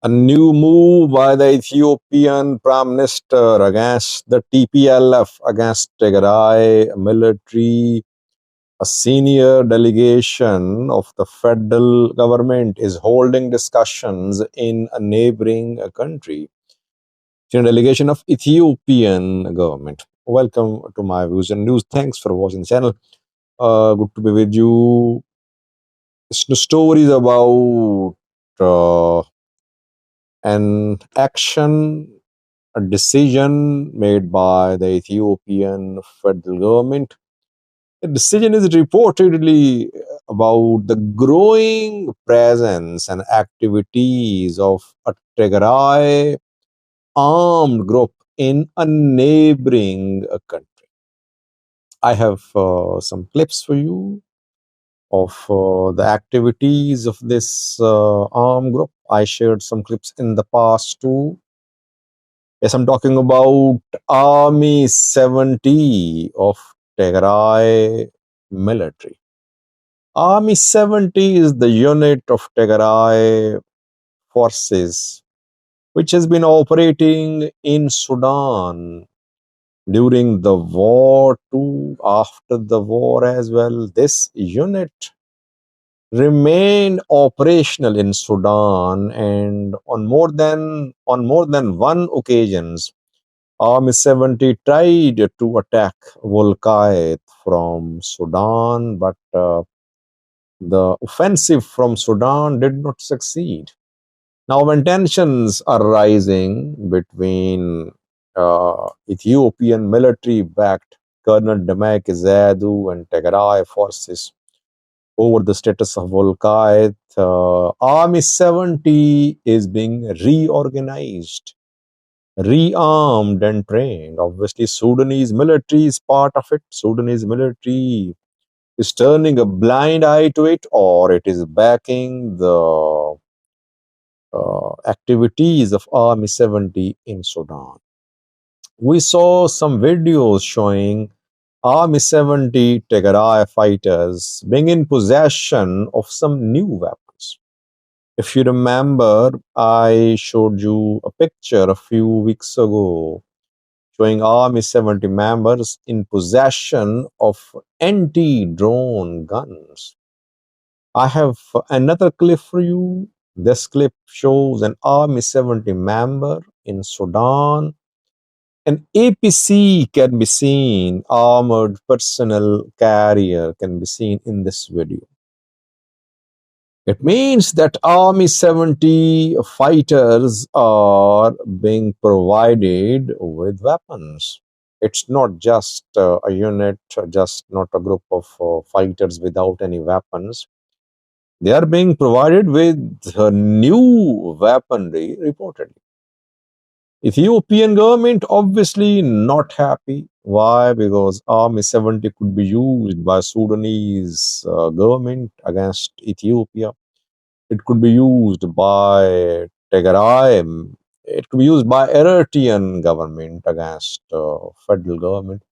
A new move by the Ethiopian Prime Minister against the TPLF, against Tigray military. A senior delegation of the federal government is holding discussions in a neighboring country. Senior delegation of Ethiopian government. Welcome to my views and news. Thanks for watching the channel. Good to be with you. Stories about an action, a decision made by the Ethiopian federal government. The decision is reportedly about the growing presence and activities of a Tigray armed group in a neighboring country. I have some clips for you of the activities of this armed group. I shared some clips in the past too. Yes, I'm talking about Army 70 of Tigray military. Army 70 is the unit of Tigray forces which has been operating in Sudan during the war too, after the war as well. This unit remained operational in Sudan, and on more than one occasions Army 70 tried to attack Volkait from Sudan, but the offensive from Sudan did not succeed. Now, when tensions are rising between Ethiopian military-backed Colonel Demek Zadu and Tigray forces over the status of Volkait, Army 70 is being reorganized, rearmed and trained. Obviously, Sudanese military is part of it. Sudanese military is turning a blind eye to it, or it is backing the activities of Army 70 in Sudan. We saw some videos showing Army 70 Tigray fighters being in possession of some new weapons. If you remember, I showed you a picture a few weeks ago showing Army 70 members in possession of anti-drone guns. I have another clip for you. This clip shows an Army 70 member in Sudan. An APC can be seen, armored personnel carrier can be seen in this video. It means that Army 70 fighters are being provided with weapons. It's not just a unit, just not a group of fighters without any weapons. They are being provided with new weaponry, reportedly. Ethiopian government obviously not happy. Why? Because Army 70 could be used by Sudanese government against Ethiopia. It could be used by Tigray. It could be used by Eritrean government against federal government.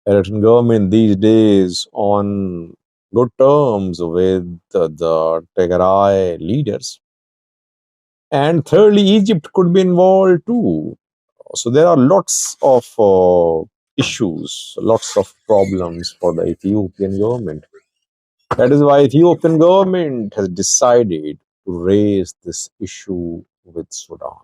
Eritrean government these days on good terms with the Tigray leaders. And thirdly, Egypt could be involved too. So there are lots of issues, lots of problems for the Ethiopian government. That is why Ethiopian government has decided to raise this issue with Sudan.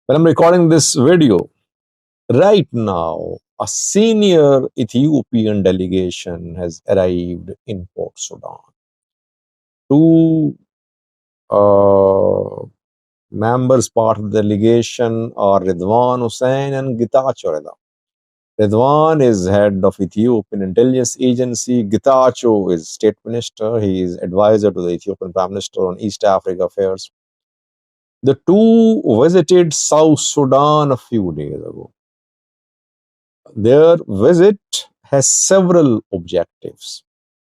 When I'm recording this video, right now, a senior Ethiopian delegation has arrived in Port Sudan. Two members part of the delegation are Ridwan Hussein and Getachew Reda. Ridwan is head of Ethiopian intelligence agency. Getachew is state minister. He is advisor to the Ethiopian prime minister on East Africa affairs. The two visited South Sudan a few days ago. Their visit has several objectives.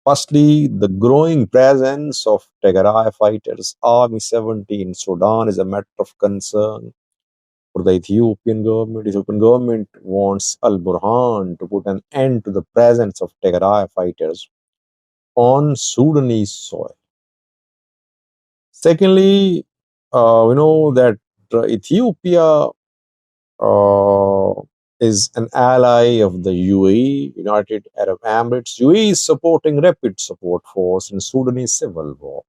Firstly, the growing presence of Tigray fighters, Army 70 in Sudan, is a matter of concern for the Ethiopian government. Ethiopian government wants Al-Burhan to put an end to the presence of Tigray fighters on Sudanese soil. Secondly, we know that Ethiopia uh, is an ally of the UAE, United Arab Emirates. UAE is supporting rapid support force in Sudanese civil war.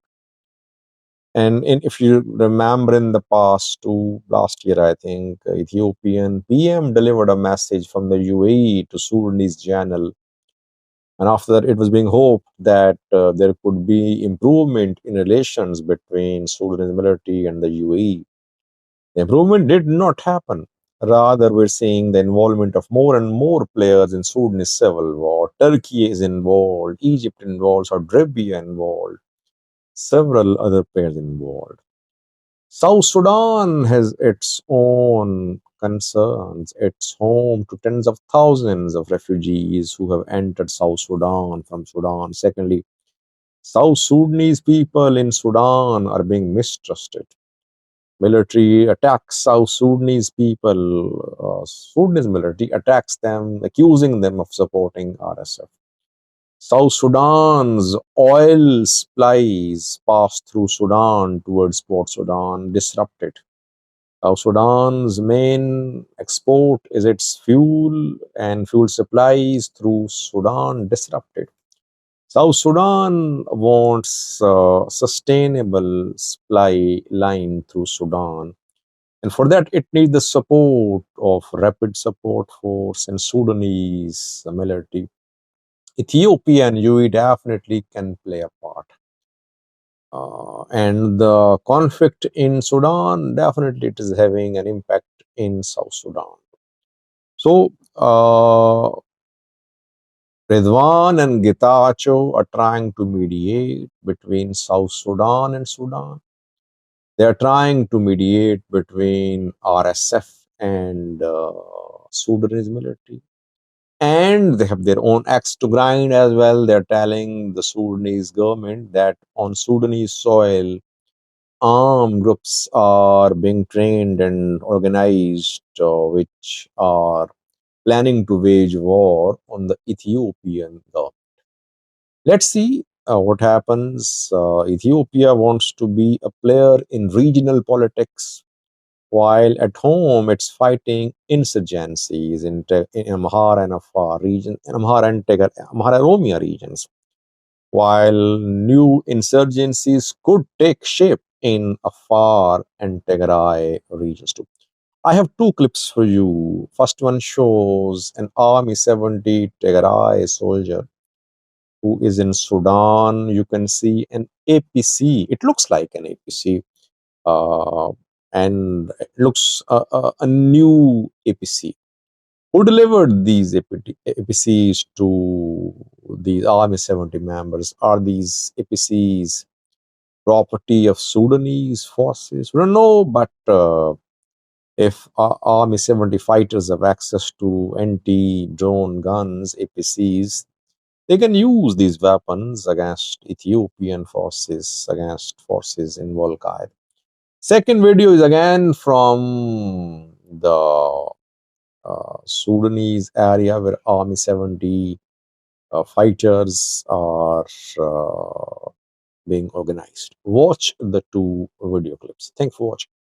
And if you remember in the past, last year, I think, Ethiopian PM delivered a message from the UAE to Sudanese general. And after that, it was being hoped that there could be improvement in relations between Sudanese military and the UAE. The improvement did not happen. Rather, we're seeing the involvement of more and more players in Sudanese civil war. Turkey is involved, Egypt involved, Saudi Arabia involved, several other players involved. South Sudan has its own concerns. It's home to tens of thousands of refugees who have entered South Sudan from Sudan. Secondly, South Sudanese people in Sudan are being mistrusted. Military attacks South Sudanese people. Sudanese military attacks them, accusing them of supporting RSF. South Sudan's oil supplies pass through Sudan towards Port Sudan, disrupted. South Sudan's main export is its fuel, and fuel supplies through Sudan disrupted. South Sudan wants a sustainable supply line through Sudan. And for that, it needs the support of rapid support force and Sudanese military. Ethiopia and UAE definitely can play a part. And the conflict in Sudan, definitely it is having an impact in South Sudan. So, Ridwan and Getachew are trying to mediate between South Sudan and Sudan. They are trying to mediate between RSF and Sudanese military. And they have their own axe to grind as well. They're telling the Sudanese government that on Sudanese soil, armed groups are being trained and organized, which are planning to wage war on the Ethiopian government. Let's see what happens. Ethiopia wants to be a player in regional politics, while at home it's fighting insurgencies in Amhara and Afar region, in Amhara and Amhara Oromia regions, while new insurgencies could take shape in Afar and Tigray regions too. I have two clips for you. First one shows an Army 70 Tigray soldier who is in Sudan. You can see an APC. It looks like an APC, uh, and it looks a new APC. Who delivered these APCs to the Army 70 members? Are these APCs property of Sudanese forces? We don't know, but if Army 70 fighters have access to anti-drone guns, APCs, they can use these weapons against Ethiopian forces, against forces in Volkai. Second video is again from the Sudanese area where Army 70 fighters are being organized. Watch the two video clips. Thanks for watching.